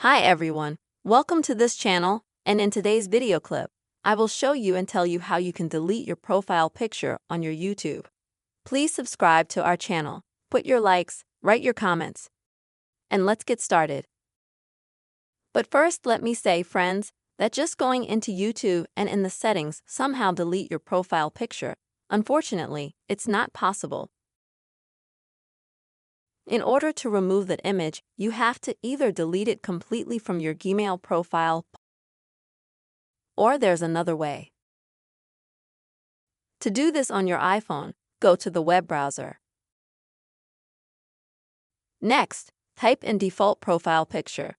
Hi everyone, welcome to this channel, and in today's video clip, I will show you and tell you how you can delete your profile picture on your YouTube. Please subscribe to our channel, put your likes, write your comments, and let's get started. But first let me say, friends, that just going into YouTube and in the settings somehow delete your profile picture, unfortunately, it's not possible. In order to remove that image, you have to either delete it completely from your Gmail profile, or there's another way. To do this on your iPhone, go to the web browser. Next, type in default profile picture.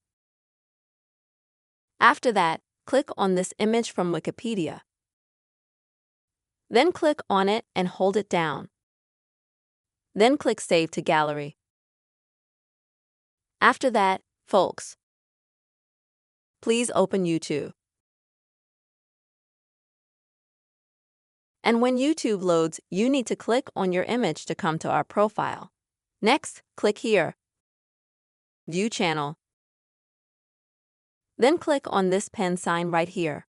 After that, click on this image from Wikipedia. Then click on it and hold it down. Then click Save to Gallery. After that, folks, please open YouTube. And when YouTube loads, you need to click on your image to come to our profile. Next, click here, View Channel. Then click on this pen sign right here.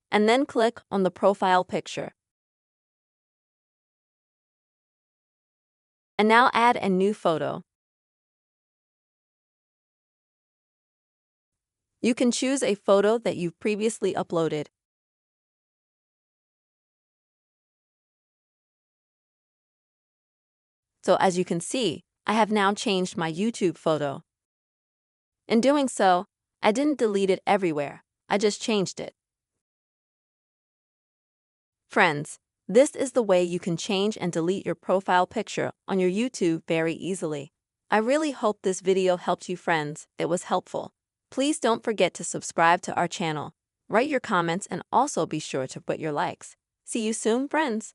And then click on the profile picture. And now add a new photo. You can choose a photo that you've previously uploaded. So as you can see, I have now changed my YouTube photo. In doing so, I didn't delete it everywhere, I just changed it. Friends, this is the way you can change and delete your profile picture on your YouTube very easily. I really hope this video helped you, friends. It was helpful. Please don't forget to subscribe to our channel, write your comments, and also be sure to put your likes. See you soon, friends.